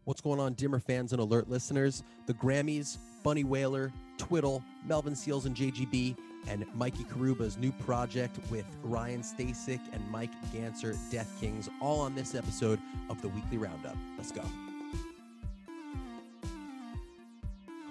What's going on, Dimmer fans and alert listeners? The Grammys, Bunny Wailer, Twiddle, Melvin Seals and JGB, and Mikey Karuba's new project with Ryan Stasek and Mike Ganser, Death Kings, all on this episode of the Weekly Roundup. Let's go.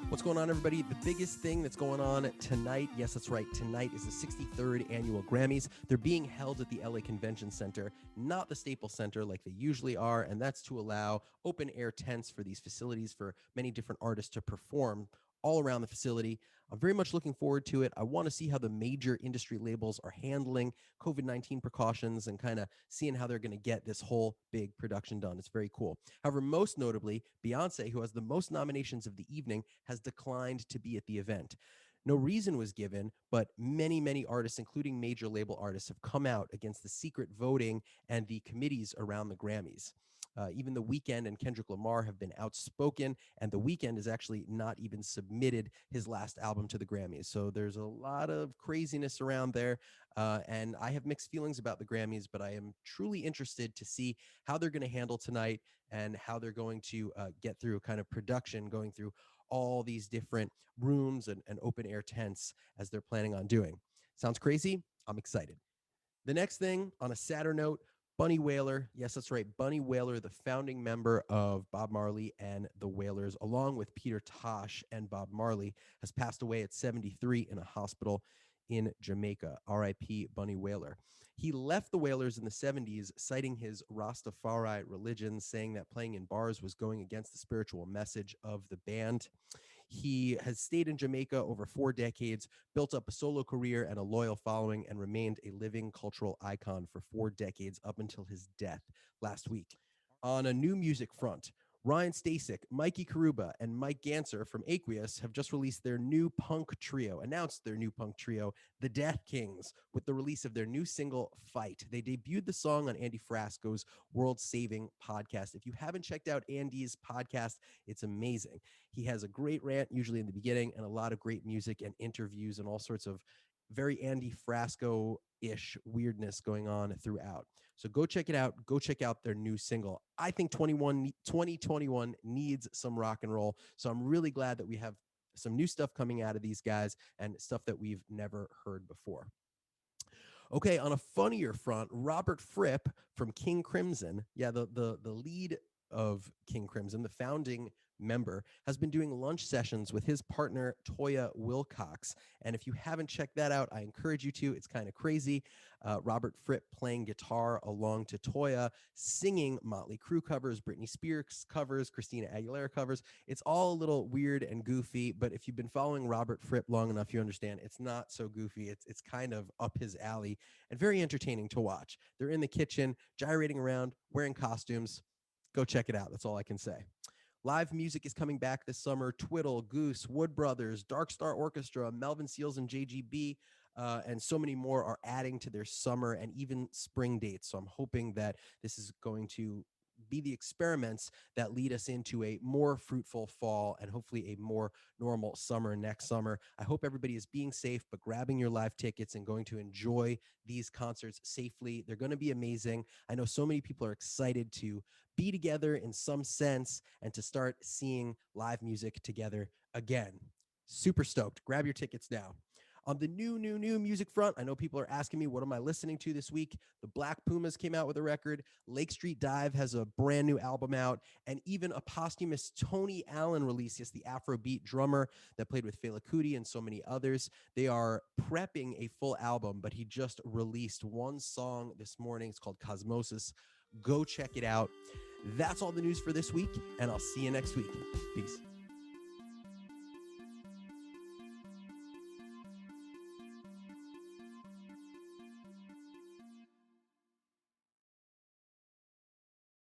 What's going on, everybody? The biggest thing that's going on tonight, yes, that's right, tonight is the 63rd Annual Grammys. They're being held at the LA Convention Center, not the Staples Center like they usually are, and that's to allow open-air tents for these facilities for many different artists to perform all around the facility. I'm very much looking forward to it. I want to see how the major industry labels are handling COVID-19 precautions and kind of seeing how they're going to get this whole big production done. It's very cool. However, most notably, Beyonce, who has the most nominations of the evening, has declined to be at the event. No reason was given, but many artists, including major label artists, have come out against the secret voting and the committees around the Grammys. Even The Weeknd and Kendrick Lamar have been outspoken, and The Weeknd has actually not even submitted his last album to the Grammys. So there's a lot of craziness around there, and I have mixed feelings about the Grammys, but I am truly interested to see how they're going to handle tonight and how they're going to get through kind of production, going through all these different rooms and open air tents as they're planning on doing. Sounds crazy? I'm excited. The next thing, on a sadder note, Bunny Wailer, yes, that's right, Bunny Wailer, the founding member of Bob Marley and the Wailers, along with Peter Tosh and Bob Marley, has passed away at 73 in a hospital in Jamaica. R.I.P. Bunny Wailer. He left the Wailers in the 70s, citing his Rastafari religion, saying that playing in bars was going against the spiritual message of the band. He has stayed in Jamaica over 4 decades, built up a solo career and a loyal following, and remained a living cultural icon for 4 decades up until his death last week. On a new music front, Ryan Stasek, Mikey Karuba, and Mike Ganser from Aqueous have just released their new punk trio, The Death Kings, with the release of their new single, Fight. They debuted the song on Andy Frasco's World Saving podcast. If you haven't checked out Andy's podcast, it's amazing. He has a great rant, usually in the beginning, and a lot of great music and interviews and all sorts of very Andy Frasco-ish weirdness going on throughout. So go check it out. Go check out their new single. I think 2021 needs some rock and roll. So I'm really glad that we have some new stuff coming out of these guys and stuff that we've never heard before. Okay, on a funnier front, Robert Fripp from King Crimson, the lead of King Crimson, the founding member, has been doing lunch sessions with his partner, Toya Wilcox. And if you haven't checked that out, I encourage you to. It's kind of crazy. Robert Fripp playing guitar along to Toya, singing Motley Crue covers, Britney Spears covers, Christina Aguilera covers. It's all a little weird and goofy, but if you've been following Robert Fripp long enough, you understand it's not so goofy. It's kind of up his alley and very entertaining to watch. They're in the kitchen, gyrating around, wearing costumes. Go check it out. That's all I can say. Live music is coming back this summer. Twiddle, Goose, Wood Brothers, Dark Star Orchestra, Melvin Seals and JGB, and so many more are adding to their summer and even spring dates. So I'm hoping that this is going to be the experiments that lead us into a more fruitful fall and hopefully a more normal summer next summer. I hope everybody is being safe, but grabbing your live tickets and going to enjoy these concerts safely. They're going to be amazing. I know so many people are excited to be together in some sense and to start seeing live music together again. Super stoked. Grab your tickets now. On the new music front, I know people are asking me, what am I listening to this week? The Black Pumas came out with a record. Lake Street Dive has a brand new album out. And even a posthumous Tony Allen release, yes, the Afrobeat drummer that played with Fela Kuti and so many others. They are prepping a full album, but he just released one song this morning. It's called Cosmosis. Go check it out. That's all the news for this week, and I'll see you next week. Peace.